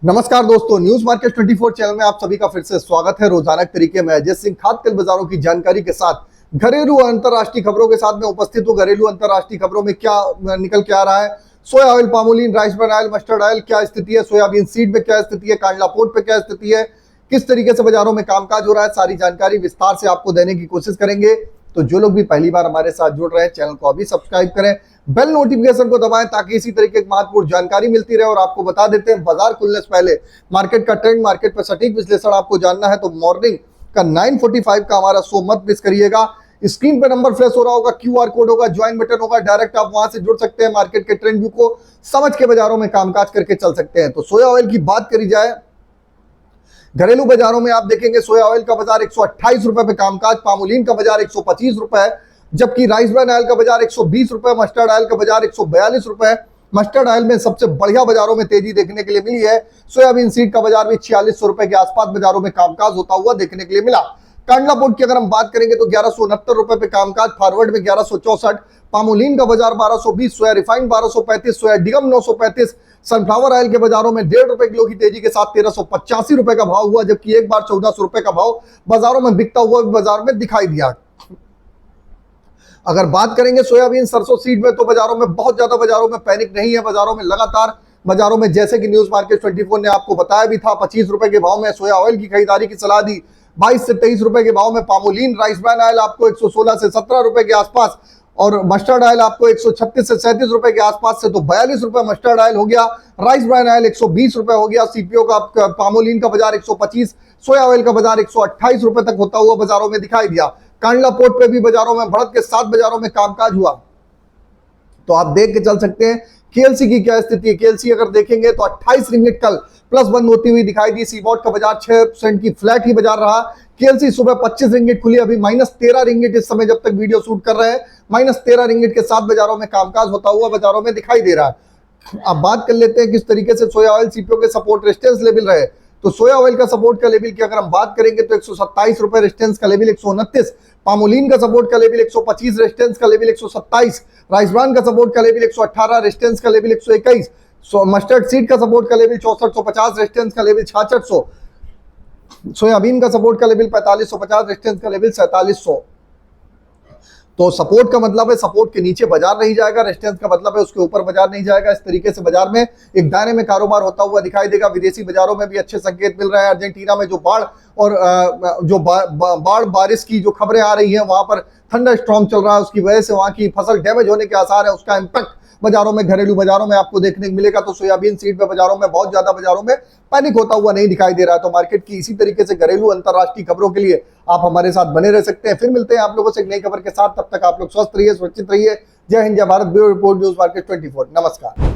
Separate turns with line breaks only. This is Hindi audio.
नमस्कार दोस्तों, न्यूज मार्केट 24 चैनल में आप सभी का फिर से स्वागत है। रोजाना के तरीके में अजय सिंह खाद्य तेल बाजारों की जानकारी के साथ घरेलू और अंतर्राष्ट्रीय खबरों के साथ में उपस्थित हूँ। घरेलू अंतर्राष्ट्रीय खबरों में क्या निकल के आ रहा है, सोया oil, palmolein, rice bran oil, mustard oil क्या स्थिति है, सोयाबीन सीड में क्या स्थिति है, कांडला पोर्ट पे क्या स्थिति है, किस तरीके से बाजारों में कामकाज हो रहा है, सारी जानकारी विस्तार से आपको देने की कोशिश करेंगे। तो जो लोग भी पहली बार हमारे साथ जुड़ रहे हैं, चैनल को अभी सब्सक्राइब करें, बेल नोटिफिकेशन को दबाएं ताकि इसी तरीके की महत्वपूर्ण जानकारी मिलती रहे। और आपको बता देते हैं, बाजार खुलने से पहले मार्केट का ट्रेंड, मार्केट पर सटीक विश्लेषण आपको जानना है तो मॉर्निंग का 9:45 का हमारा शो मत मिस करिएगा। स्क्रीन पे नंबर फ्लैश हो रहा होगा, QR कोड होगा, ज्वाइन बटन होगा, डायरेक्ट आप वहां से जुड़ सकते हैं। मार्केट के ट्रेंड व्यू को समझ के बाजारों में कामकाज करके चल सकते हैं। तो सोया ऑयल की बात करी जाए, घरेलू बाजारों में आप देखेंगे सोया ऑयल का बाजार 128 रुपए पे कामकाज, पामोलिन का बाजार 125 रुपए, जबकि राइस ब्रान ऑयल का बाजार 120 रुपए, मस्टर्ड ऑयल का बाजार 142 रुपए। मस्टर्ड ऑयल में सबसे बढ़िया बाजारों में तेजी देखने के लिए मिली है। सोयाबीन सीड का बाजार भी 4600 रुपए के आसपास बाजारों में कामकाज होता हुआ देखने के लिए मिला। कांडला पोर्ट की अगर हम बात करेंगे तो 1169 रुपए पे कामकाज, फॉरवर्ड में 1164, पामोलिन का बाजार 1220, सोया रिफाइंड 1235, सोया डिगम 935, सनफ्लावर ऑयल के बाजारों में 1.5 रुपए किलो की तेजी के साथ 1385 रुपए का भाव हुआ, जबकि एक बार 1400 रुपए का भाव बाजारों में बिकता हुआ बाजार में दिखाई दिया। अगर बात करेंगे सोयाबीन सरसों सीड में तो बाजारों में बहुत ज्यादा बाजारों में पैनिक नहीं है। बाजारों में लगातार बाजारों में जैसे कि न्यूज मार्केट 24 ने आपको बताया भी था, 25 रुपए के भाव में सोया ऑयल की खरीदारी की सलाह दी, 22 से 23 रुपए के भाव में पामोलिन, राइस ब्रान ऑयल आपको 116 से 17 रुपए के आसपास, और मस्टर्ड ऑयल आपको 136 से 37 रुपए के आसपास से, तो 42 रुपए मस्टर्ड ऑयल हो गया, राइस ब्रान ऑयल 120 रुपए हो गया, सीपीओ का पामोलिन का बाजार 125, सोया ऑयल का बाजार 128 रुपए तक होता हुआ बाजारों में दिखाई दिया। कांडला पोर्ट पे भी बाजारों में बढ़त के साथ बाजारों में कामकाज हुआ। तो आप देख के चल सकते हैं केएलसी की क्या स्थिति है। केएलसी अगर देखेंगे तो 28 रिंगिट कल प्लस बंद होती हुई दिखाई दी। सीबॉट का बाजार 6% की फ्लैट ही बाजार रहा। केएलसी सुबह 25 रिंगिट खुली, अभी -13 रिंगिट इस समय जब तक वीडियो शूट कर रहे हैं, -13 रिंगिट के साथ बाजारों में कामकाज होता हुआ बाजारों में दिखाई दे रहा है। अब बात कर लेते हैं किस तरीके से सोया ऑयल सीपीओ के सपोर्ट रेजिस्टेंस लेवल रहे। तो सोया ऑयल का सपोर्ट का लेवल की अगर हम बात करेंगे तो 127 रुपए, रेजिस्टेंस का लेवल 129, पामोलिन का सपोर्ट का लेवल 125, रेजिस्टेंस का लेवल 127, राइस ब्रान का सपोर्ट का लेवल 118, रेजिस्टेंस का लेवल 121, मस्टर्ड सीड का सपोर्ट का लेवल 6450, रेजिस्टेंस का लेवल 6600, सोयाबीन का सपोर्ट का लेवल 4550, रेजिस्टेंस का लेवल 4700। तो सपोर्ट का मतलब है सपोर्ट के नीचे बाजार नहीं जाएगा, रेजिस्टेंस का मतलब है उसके ऊपर बाजार नहीं जाएगा। इस तरीके से बाजार में एक दायरे में कारोबार होता हुआ दिखाई देगा। विदेशी बाजारों में भी अच्छे संकेत मिल रहे हैं। अर्जेंटीना में जो बाढ़ और जो बाढ़ बारिश की जो खबरें आ रही हैं, वहां पर थंडर स्टॉर्म चल रहा है, उसकी वजह से वहां की फसल डैमेज होने के आसार है। उसका इम्पैक्ट बाजारों में, घरेलू बाजारों में आपको देखने को मिलेगा। तो सोयाबीन सीड पे बाजारों में बहुत ज्यादा बाजारों में पैनिक होता हुआ नहीं दिखाई दे रहा है। तो मार्केट की इसी तरीके से घरेलू अंतर्राष्ट्रीय खबरों के लिए आप हमारे साथ बने रह सकते हैं। फिर मिलते हैं आप लोगों से एक नई खबर के साथ। तब तक आप लोग स्वस्थ रहिए, सुरक्षित रहिए। जय हिंद, जय Bharat. Bureau report, news market 24। नमस्कार।